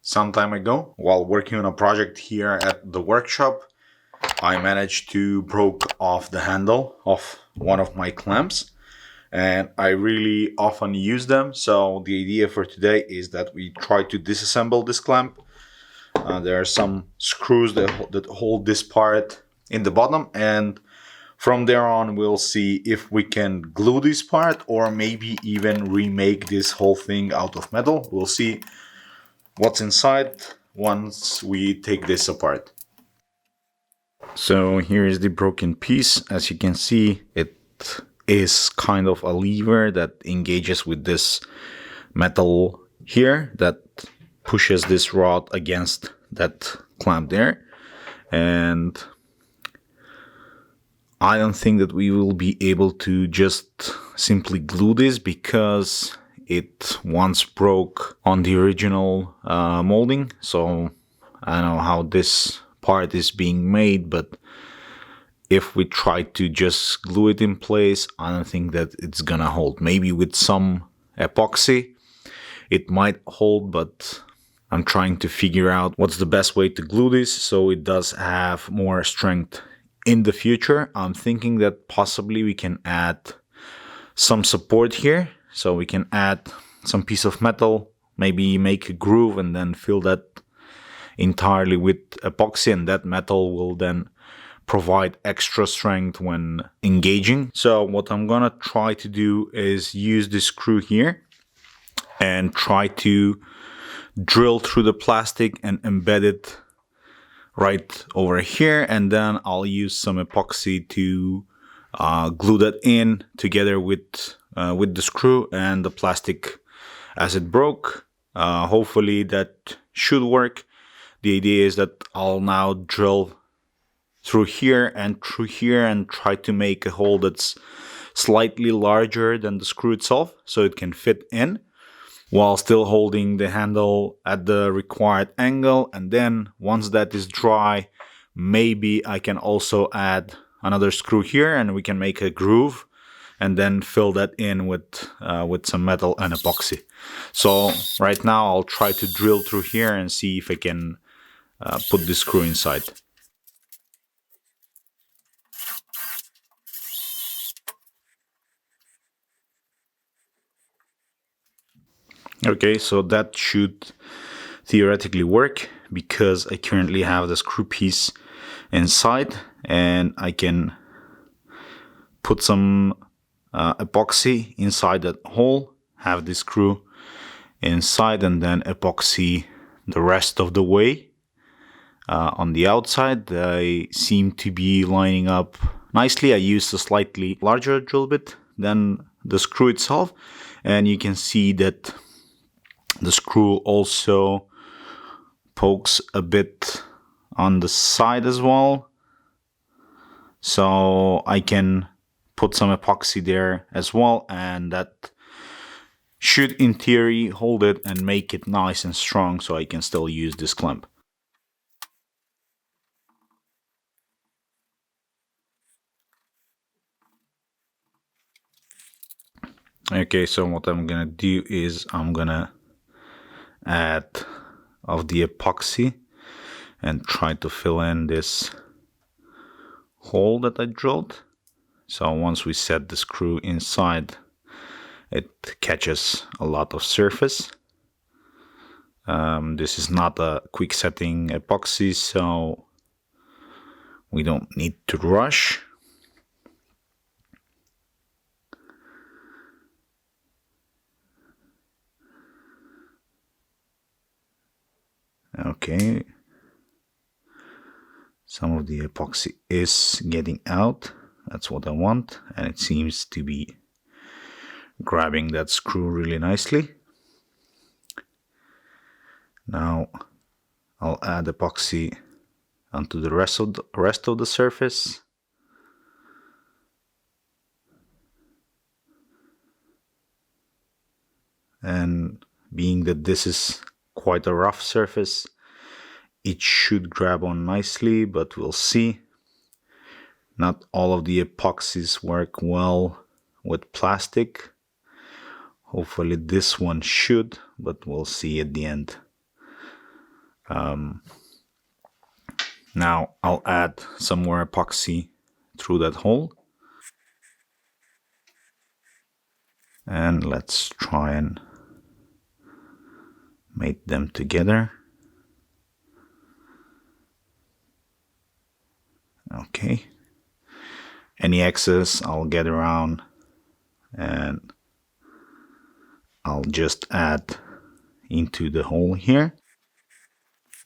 some time ago. While working on a project here at the workshop, I managed to broke off the handle of one of my clamps, and I really often use them. So the idea for today is that we try to disassemble this clamp. There are some screws that hold this part in the bottom, and from there on we'll see if we can glue this part or maybe even remake this whole thing out of metal. We'll see what's inside once we take this apart. So here is the broken piece. As you can see, it is kind of a lever that engages with this metal here that pushes this rod against that clamp there. And I don't think that we will be able to just simply glue this because it once broke on the original molding. So I don't know how this part is being made, but if we try to just glue it in place, I don't think that it's gonna hold. Maybe with some epoxy it might hold, but I'm trying to figure out what's the best way to glue this so it does have more strength in the future. I'm thinking that possibly we can add some support here. So we can add some piece of metal, maybe make a groove and then fill that entirely with epoxy, and that metal will then provide extra strength when engaging. So what I'm gonna try to do is use this screw here and try to drill through the plastic and embed it right over here, and then I'll use some epoxy to glue that in together with the screw and the plastic as it broke. Hopefully that should work. The idea is that I'll now drill through here and try to make a hole that's slightly larger than the screw itself so it can fit in while still holding the handle at the required angle. And then once that is dry, maybe I can also add another screw here and we can make a groove and then fill that in with some metal and epoxy. So right now I'll try to drill through here and see if I can put this screw inside. Okay, so that should theoretically work because I currently have the screw piece inside, and I can put some epoxy inside that hole, have the screw inside, and then epoxy the rest of the way. On the outside, they seem to be lining up nicely. I used a slightly larger drill bit than the screw itself, and you can see that the screw also pokes a bit on the side as well. So I can put some epoxy there as well, and that should in theory hold it and make it nice and strong so I can still use this clamp. Okay, so what I'm gonna do is I'm gonna add of the epoxy and try to fill in this hole that I drilled. So once we set the screw inside, it catches a lot of surface. This is not a quick setting epoxy, so we don't need to rush. Okay, some of the epoxy is getting out. That's what I want, and it seems to be grabbing that screw really nicely. Now I'll add epoxy onto the rest of the surface. And being that this is quite a rough surface, it should grab on nicely, but we'll see. Not all of the epoxies work well with plastic. Hopefully this one should, but we'll see at the end. Now I'll add some more epoxy through that hole. And let's try and mate them together. Okay. Any excess I'll get around and I'll just add into the hole here.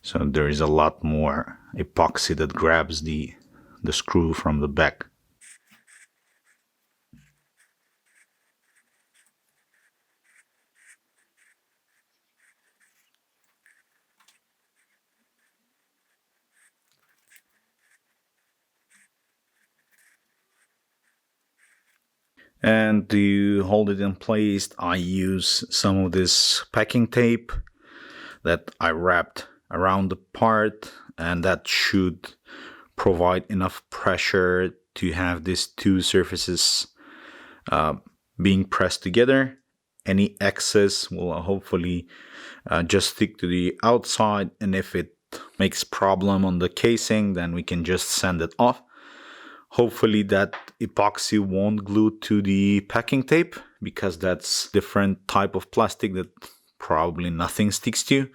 So there is a lot more epoxy that grabs the screw from the back. And to hold it in place, I use some of this packing tape that I wrapped around the part, and that should provide enough pressure to have these two surfaces being pressed together. Any excess will hopefully just stick to the outside, and if it makes problem on the casing, then we can just sand it off. Hopefully that epoxy won't glue to the packing tape, because that's different type of plastic that probably nothing sticks to.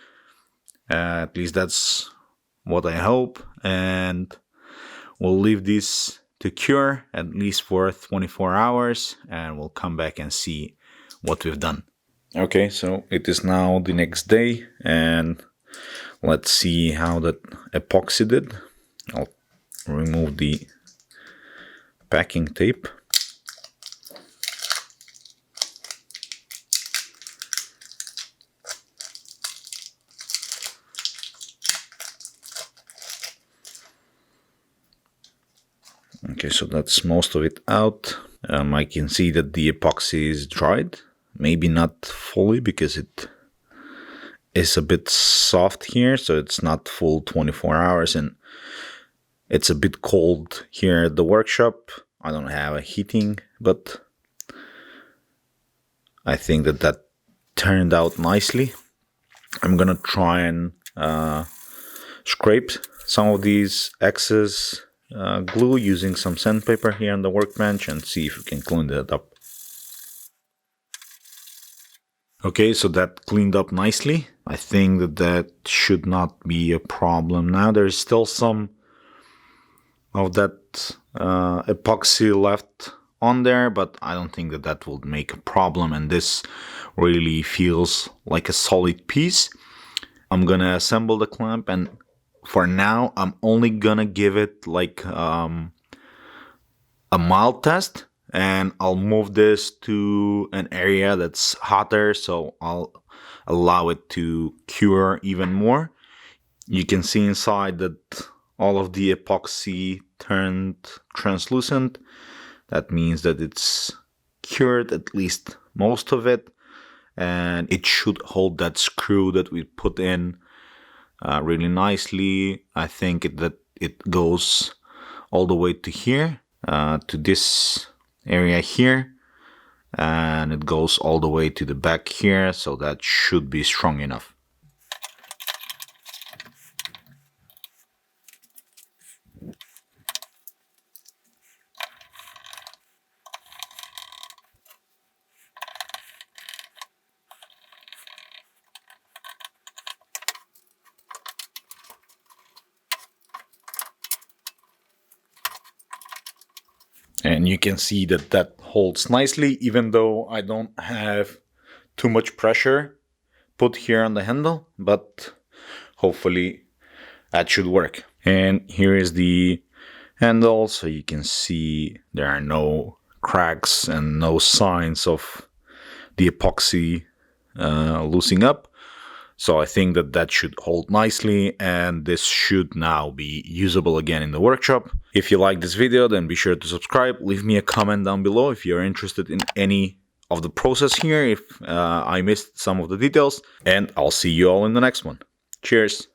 At least that's what I hope. And we'll leave this to cure at least for 24 hours and we'll come back and see what we've done. Okay, so it is now the next day and let's see how that epoxy did. I'll remove the packing tape. Okay, so that's most of it out. I can see that the epoxy is dried. Maybe not fully because it is a bit soft here, so it's not full 24 hours and it's a bit cold here at the workshop. I don't have a heating, but I think that that turned out nicely. I'm gonna try and scrape some of these excess glue using some sandpaper here on the workbench and see if we can clean that up. Okay, so that cleaned up nicely. I think that that should not be a problem now. There's still some of that epoxy left on there, but I don't think that that will make a problem, and this really feels like a solid piece. I'm gonna assemble the clamp, and for now I'm only gonna give it like a mild test, and I'll move this to an area that's hotter, so I'll allow it to cure even more. You can see inside that all of the epoxy turned translucent. That means that it's cured, at least most of it, and it should hold that screw that we put in really nicely. I think that it goes all the way to here, to this area here, and it goes all the way to the back here, so that should be strong enough. And you can see that that holds nicely, even though I don't have too much pressure put here on the handle, but hopefully that should work. And here is the handle, so you can see there are no cracks and no signs of the epoxy loosening up. So I think that that should hold nicely, and this should now be usable again in the workshop. If you like this video, then be sure to subscribe. Leave me a comment down below if you're interested in any of the process here, if I missed some of the details. And I'll see you all in the next one. Cheers!